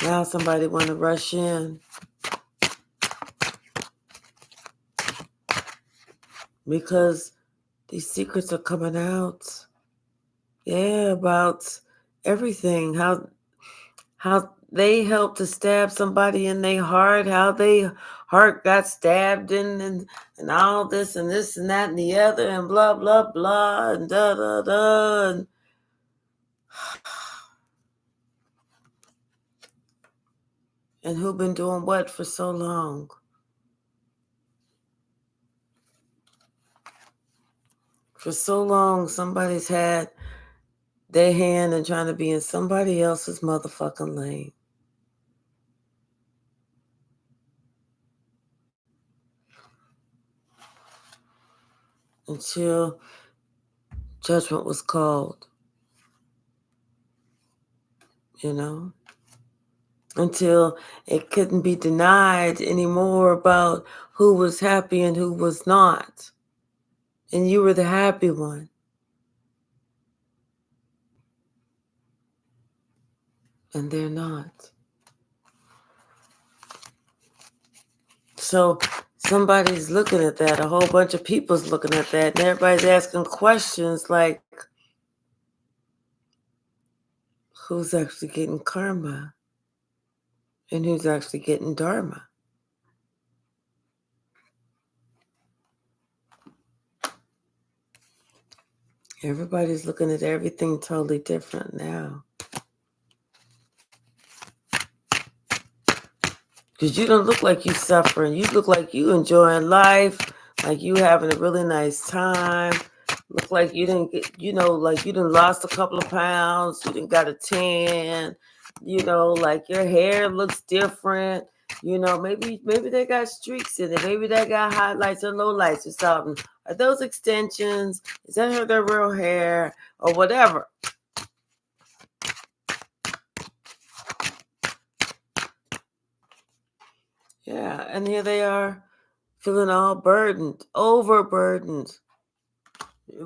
A: Now somebody want to rush in because these secrets are coming out. Yeah, about everything. How they helped to stab somebody in their heart, how their heart got stabbed in, and all this and this and that and the other and blah, blah, blah, and da, da, da. And who been doing what for so long? For so long, somebody's had their hand in trying to be in somebody else's motherfucking lane. Until judgment was called. Until it couldn't be denied anymore about who was happy and who was not. And you were the happy one. And they're not. So somebody's looking at that. A whole bunch of people's looking at that. And everybody's asking questions like, who's actually getting karma? And who's actually getting dharma? Everybody's looking at everything totally different now. Because you don't look like you suffering. You look like you enjoying life, like you having a really nice time. Look like you didn't get, like you done lost a couple of pounds, you done got a tan, like your hair looks different. Maybe they got streaks in it. Maybe they got highlights or lowlights or something. Are those extensions? Is that their real hair or whatever? Yeah, and here they are feeling all burdened, overburdened,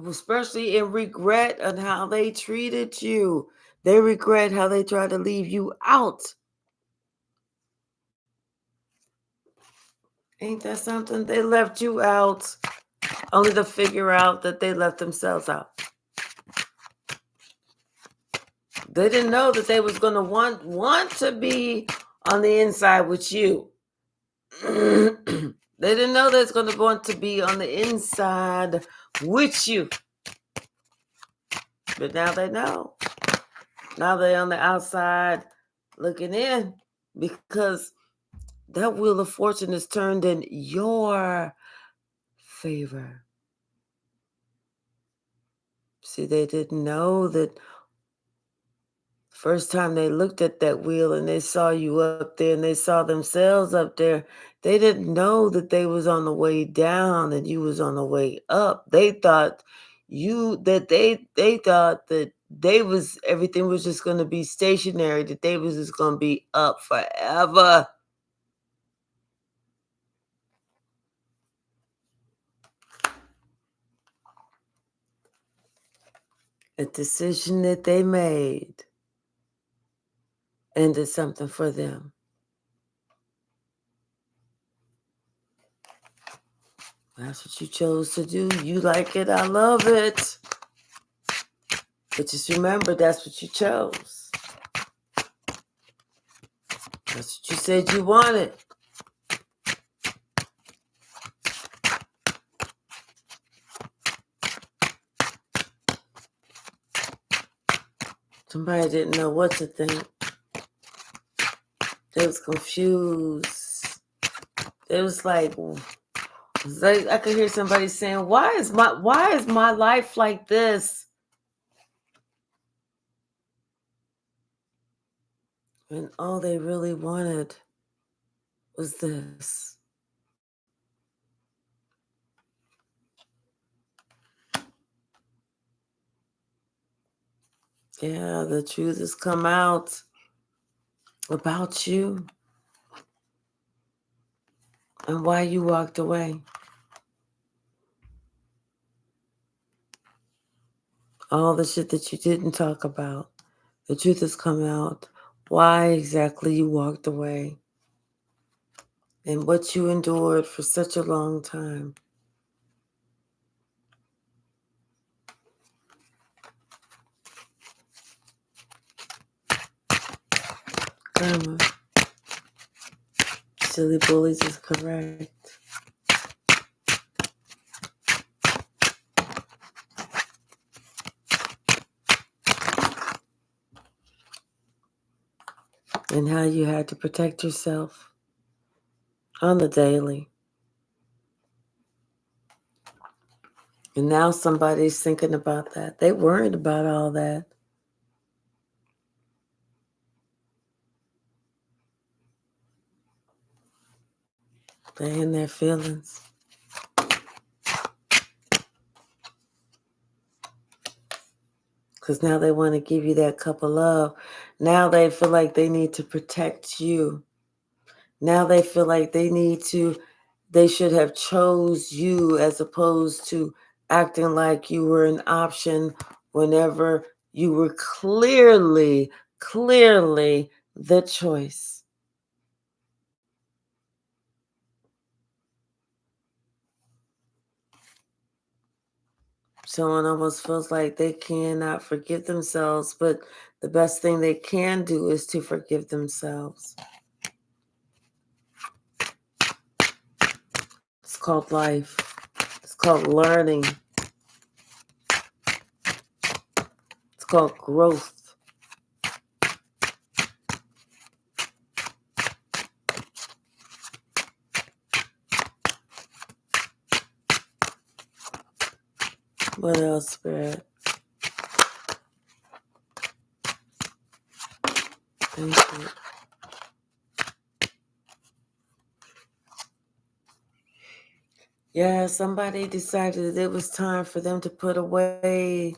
A: especially in regret on how they treated you. They regret how they tried to leave you out. Ain't that something? They left you out only to figure out that they left themselves out. They didn't know that they was going to want to be on the inside with you. They didn't know they was going to want to be on the inside with you. But now they know. Now they're on the outside looking in, because that wheel of fortune is turned in your favor. See, they didn't know that first time they looked at that wheel and they saw you up there and they saw themselves up there, they didn't know that they was on the way down and you was on the way up. They thought they thought that everything was just going to be stationary, that they was just going to be up forever. A decision that they made and did something for them. That's what you chose to do. You like it. I love it. But just remember, that's what you chose. That's what you said you wanted. Somebody didn't know what to think. They was confused. It was like I could hear somebody saying, why is my life like this? And all they really wanted was this. Yeah, the truth has come out about you and why you walked away. All the shit that you didn't talk about, the truth has come out. Why exactly you walked away and what you endured for such a long time. Karma. Silly bullies is correct. And how you had to protect yourself on the daily. And now somebody's thinking about that. They worried about all that. They're in their feelings. Because now they want to give you that cup of love. Now they feel like they need to protect you. Now they feel like they should have chose you as opposed to acting like you were an option whenever you were clearly the choice. Someone almost feels like they cannot forgive themselves, but the best thing they can do is to forgive themselves. It's called life. It's called learning. It's called growth. What else, Spirit? Thank you. Yeah, somebody decided that it was time for them to put away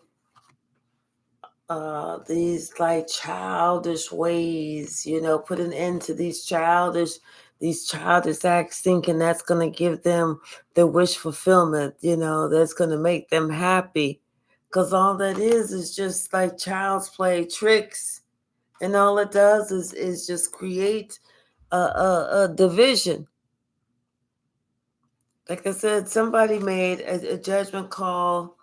A: these like childish ways, put an end to these childish acts, thinking that's going to give them their wish fulfillment, that's going to make them happy. Because all that is just like child's play tricks. And all it does is just create a division. Like I said, somebody made a judgment call,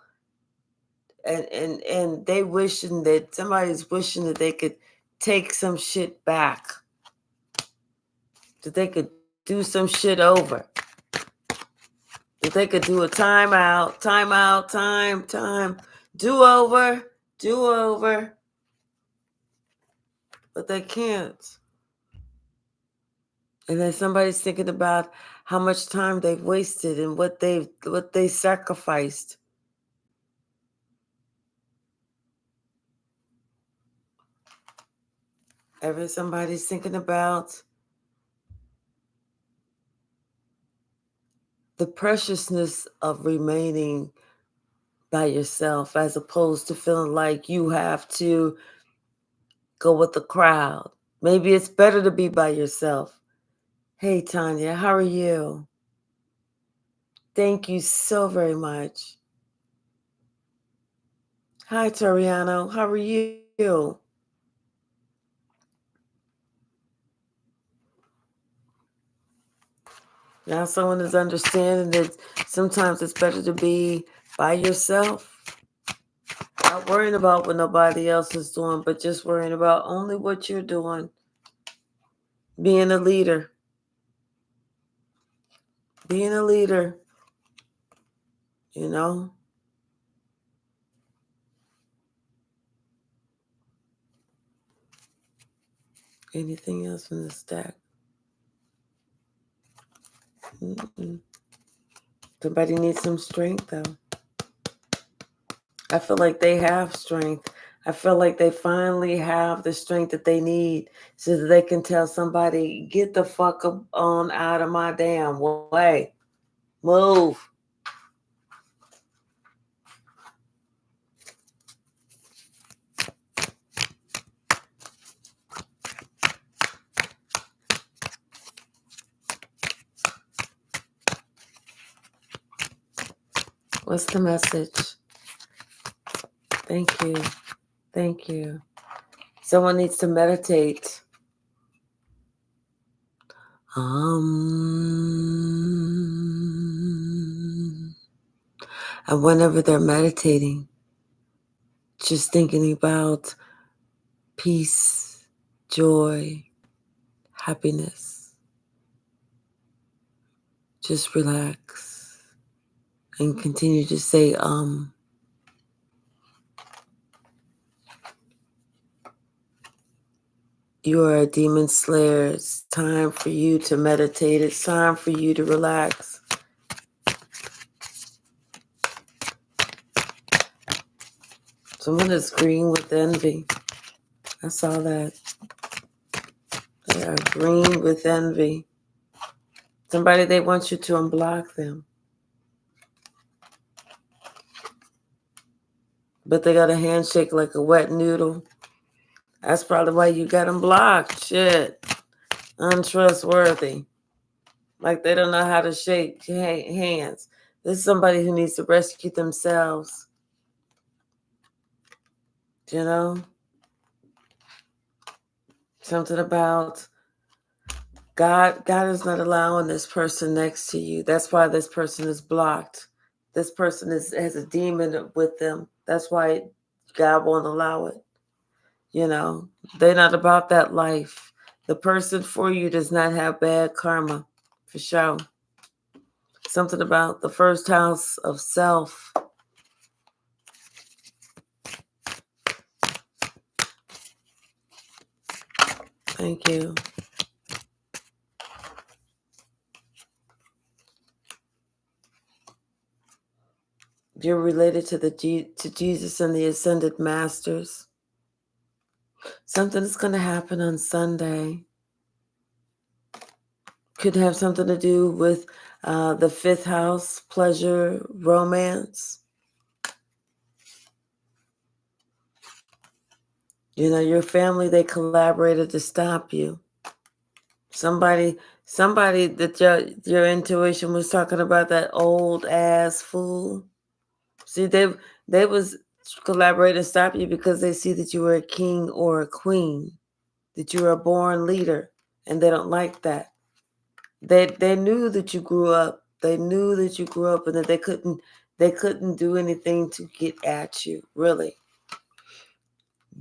A: and they wishing that somebody's wishing that they could take some shit back, that they could do some shit over, that they could do a time, do over, but they can't. And then somebody's thinking about how much time they've wasted and what they sacrificed. Somebody's thinking about the preciousness of remaining by yourself, as opposed to feeling like you have to go with the crowd. Maybe it's better to be by yourself. Hey, Tanya, how are you? Thank you so very much. Hi, Toriano, how are you? Now someone is understanding that sometimes it's better to be by yourself. Not worrying about what nobody else is doing, but just worrying about only what you're doing. Being a leader. Being a leader. Anything else from the stack? Somebody needs some strength, though. I feel like they have strength. I feel like they finally have the strength that they need so that they can tell somebody, get the fuck on out of my damn way. Move. What's the message? Thank you. Thank you. Someone needs to meditate. And whenever they're meditating, just thinking about peace, joy, happiness. Just relax and continue to say, You are a demon slayer. It's time for you to meditate. It's time for you to relax. Someone is green with envy. I saw that. They are green with envy. Somebody, they want you to unblock them. But they got a handshake like a wet noodle. That's probably why you got them blocked. Shit. Untrustworthy. Like they don't know how to shake hands. This is somebody who needs to rescue themselves. Something about God is not allowing this person next to you. That's why this person is blocked. This person has a demon with them. That's why God won't allow it. They're not about that life. The person for you does not have bad karma, for sure. Something about the first house of self. Thank you. You're related to to Jesus and the ascended masters. Something is going to happen on Sunday. Could have something to do with the fifth house, pleasure, romance. Your family, they collaborated to stop you. Somebody that your intuition was talking about, that old ass fool. See, they was collaborating to stop you because they see that you were a king or a queen, that you were a born leader, and they don't like that. They knew that you grew up. They knew that you grew up, and that they couldn't do anything to get at you. Really,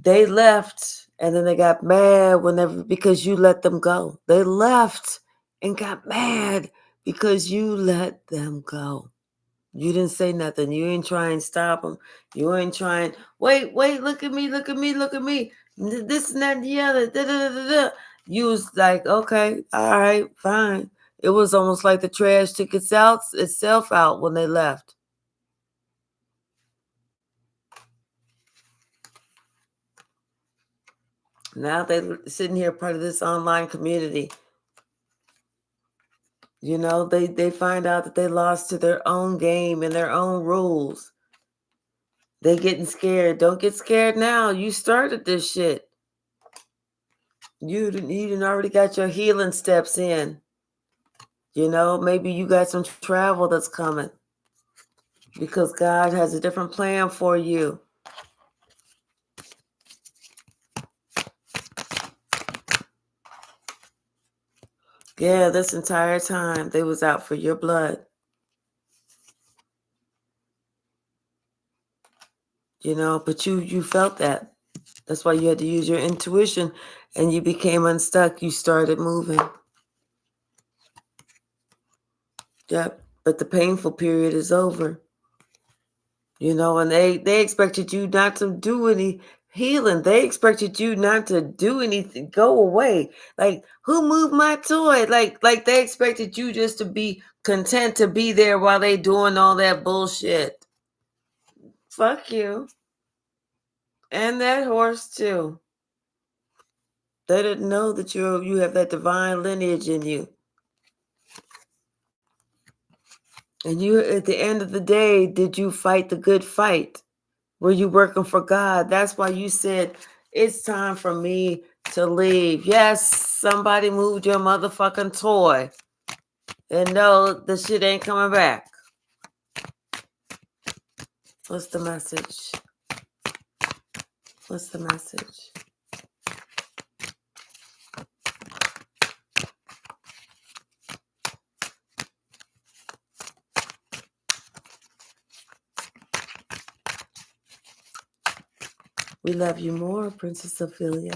A: they left, and then they got mad because you let them go. They left and got mad because you let them go. You didn't say nothing. You ain't try and stop them. You ain't trying. Wait, look at me, look at me, look at me. This and that and the other. Da, da, da, da, da. You was like, okay, all right, fine. It was almost like the trash took itself out when they left. Now they're sitting here part of this online community. They find out that they lost to their own game and their own rules. They getting scared. Don't get scared now. You started this shit. You didn't already got your healing steps in. Maybe you got some travel that's coming because God has a different plan for you. Yeah, this entire time they was out for your blood. But you felt that. That's why you had to use your intuition, and you became unstuck. You started moving. Yep. But the painful period is over. And they expected you not to do any healing. They expected you not to do anything, go away. Like, who moved my toy? Like they expected you just to be content to be there while they doing all that bullshit. Fuck you. And that horse too. They didn't know that you have that divine lineage in you. And you, at the end of the day, did you fight the good fight? Were you working for God? That's why you said, it's time for me to leave. Yes, somebody moved your motherfucking toy. And no, the shit ain't coming back. What's the message? What's the message? We love you more, Princess Ophelia.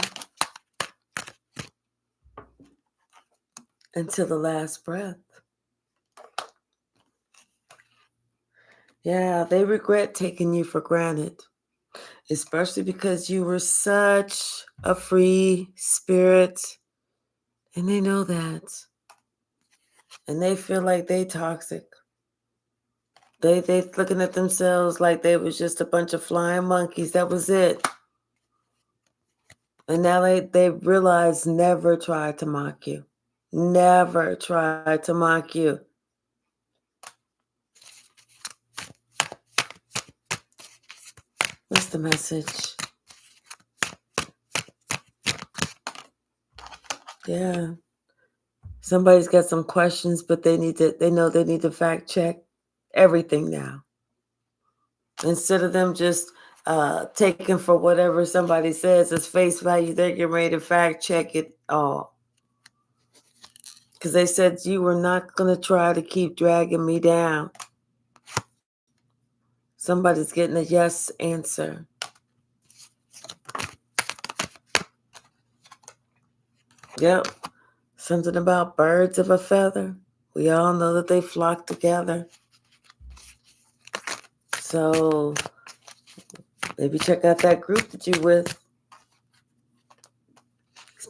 A: Until the last breath. Yeah, they regret taking you for granted, especially because you were such a free spirit, and they know that. And they feel like they toxic. They looking at themselves like they was just a bunch of flying monkeys. That was it. And now they realize never try to mock you. Never try to mock you. What's the message? Yeah. Somebody's got some questions, but they know they need to fact check everything now. Instead of them just taking for whatever somebody says as face value, they're getting ready to fact check it all. Because they said you were not going to try to keep dragging me down. Somebody's getting a yes answer. Yep. Something about birds of a feather. We all know that they flock together. So maybe check out that group that you're with.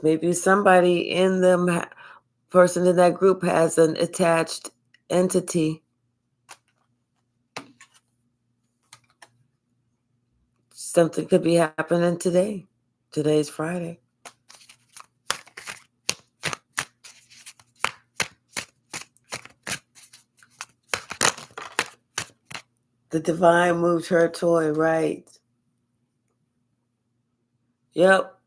A: Maybe somebody in them, person in that group has an attached entity. Something could be happening today. Today's Friday. The divine moved her toy, right? Yep.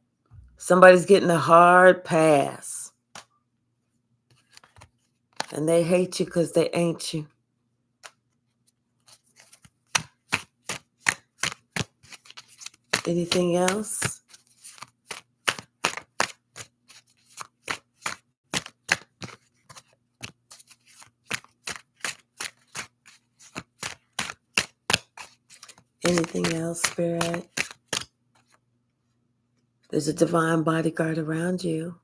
A: Somebody's getting a hard pass. And they hate you because they ain't you. Anything else? Anything else, Spirit? There's a divine bodyguard around you.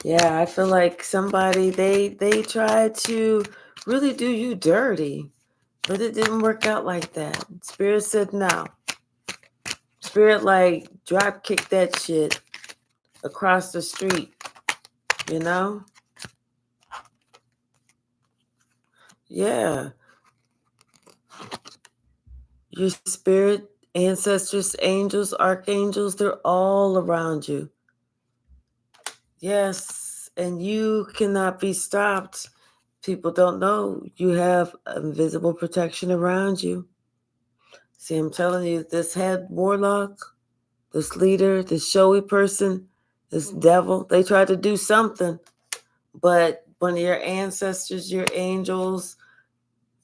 A: Yeah, I feel like somebody, they tried to really do you dirty, but it didn't work out like that. Spirit said no. Spirit like drop kick that shit across the street, you know? Yeah. Your spirit, ancestors, angels, archangels, they're all around you. Yes, and you cannot be stopped. People don't know you have invisible protection around you. See, I'm telling you, this head warlock, this leader, this showy person, this devil, they tried to do something, but one of your ancestors, your angels,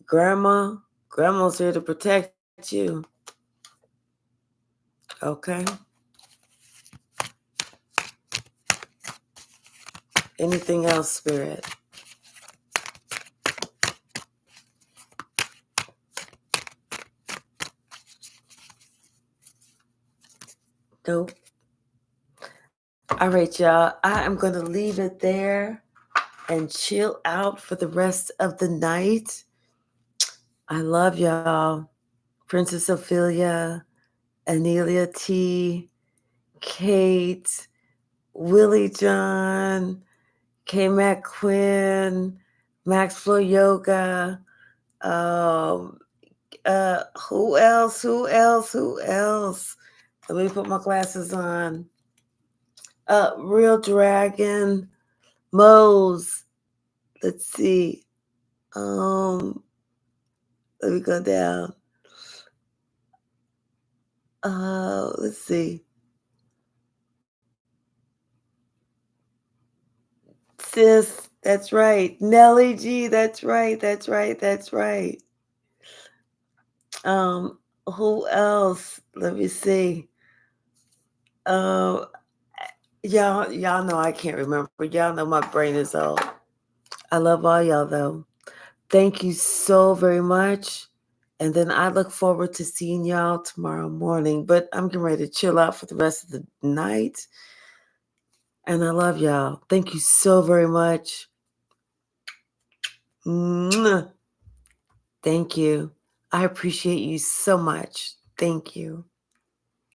A: grandma's here to protect you. Okay? Anything else, Spirit? Nope. All right, y'all. I am going to leave it there and chill out for the rest of the night. I love y'all. Princess Ophelia, Anelia T, Kate, Willie John, K Mac Quinn, Max Flow Yoga. Who else? Who else? Who else? Let me put my glasses on. Real Dragon, Mose. Let's see. Let me go down. Let's see. Sis, that's right. Nelly G, that's right. That's right. That's right. Who else? Let me see. Um, y'all know I can't remember. Y'all know my brain is old. I love all y'all though. Thank you so very much. And then I look forward to seeing y'all tomorrow morning. But I'm getting ready to chill out for the rest of the night. And I love y'all. Thank you so very much. Mwah. Thank you. I appreciate you so much. Thank you.